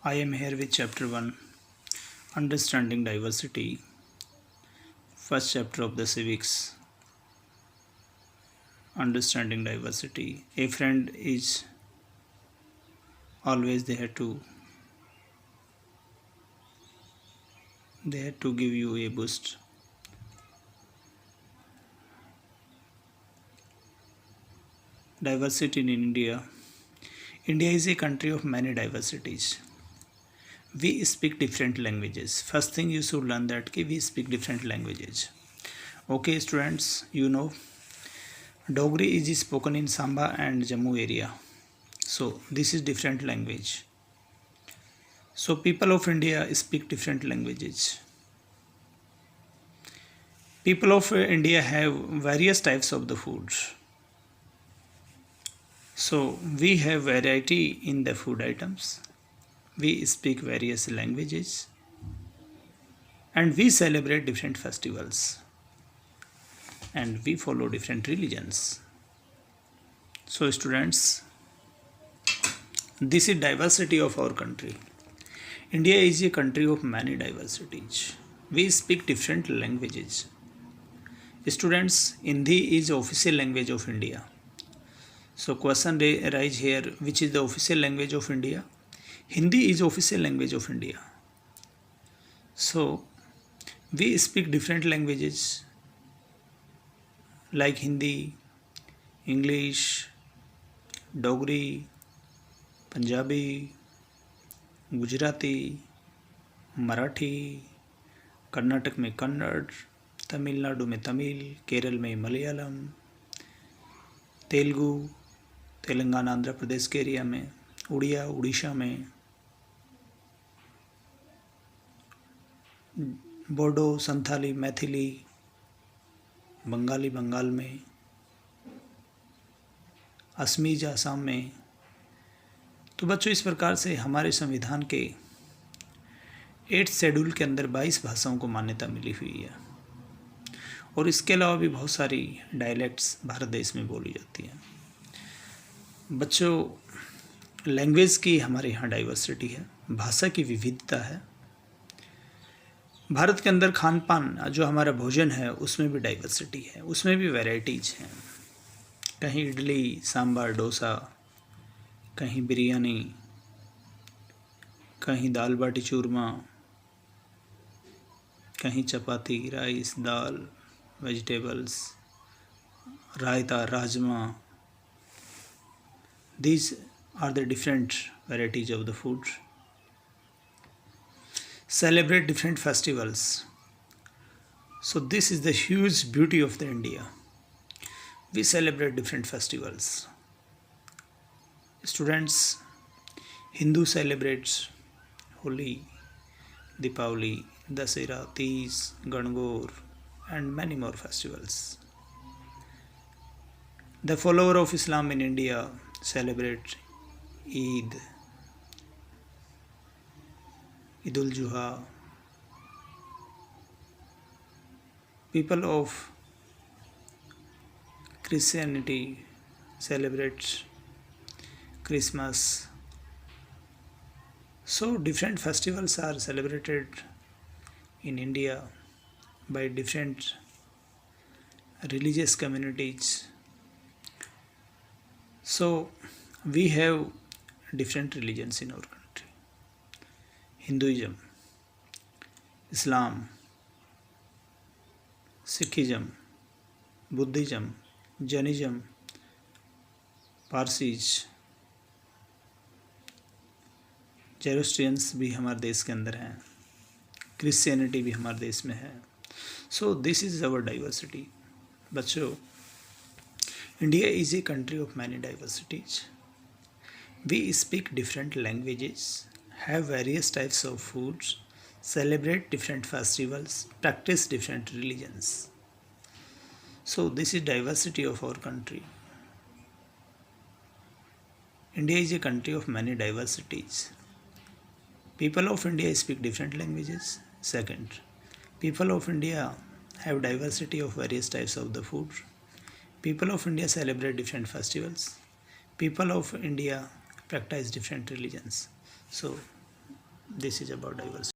I am here with chapter 1, Understanding Diversity, first chapter of the civics. Understanding diversity. A friend is always there to give you a boost. Diversity in India. India is a country of many diversities. We speak different languages. First thing you should learn that we speak different languages. Okay, students, you know Dogri is spoken in Samba and Jammu area. So this is different language. So people of India speak different languages. People of India have various types of the foods. So we have variety in the food items. We speak various languages and we celebrate different festivals and we follow different religions. So students, this is diversity of our country. India is a country of many diversities. We speak different languages. Students, Hindi is official language of India. So question arise here, which is the official language of India? Hindi is official language of India. So we speak different languages like Hindi, English, Dogri, Punjabi, Gujarati, Marathi, Karnataka में कन्नड़, तमिलनाडु में तमिल, केरल में मलयालम, तेलुगु, तेलंगाना आंध्र प्रदेश के area में, उड़िया उड़ीसा में, बोडो, संथाली, मैथिली, बंगाली बंगाल में, Assamese Assam में। तो बच्चों, इस प्रकार से हमारे संविधान के 8th शेड्यूल के अंदर 22 भाषाओं को मान्यता मिली हुई है और इसके अलावा भी बहुत सारी डायलेक्ट्स भारत देश में बोली जाती हैं। बच्चों, लैंग्वेज की हमारे यहाँ डाइवर्सिटी है, भाषा की विविधता है। भारत के अंदर खान पान जो हमारा भोजन है उसमें भी डाइवर्सिटी है, उसमें भी वैरायटीज हैं। कहीं इडली सांभर डोसा, कहीं बिरयानी, कहीं दाल बाटी चूरमा, कहीं chapati rice dal vegetables, raita rajma. These are the different varieties of the food. Celebrate different festivals. So this is the huge beauty of the India. We celebrate different festivals. Students, Hindu celebrates Holi, Deepavali, Dasera, Teej, Gangaur and many more festivals. The follower of Islam in India celebrate Eid, Eid-ul-Juha. People of Christianity celebrate Christmas. So different festivals are celebrated in India by different religious communities. So we have different religions in our country. Hinduism, Islam, Sikhism, Buddhism, Jainism, Parsis, Zoroastrians भी हमारे देश के अंदर हैं, Christianity भी हमारे देश में है। So this is our diversity. बच्चों, India is a country of many diversities. We speak different languages, have various types of foods, celebrate different festivals, practice different religions. So this is diversity of our country. India is a country of many diversities. People of India speak different languages. Second, people of India have diversity of various types of the food. People of India celebrate different festivals. People of India practice different religions. So this is about diversity.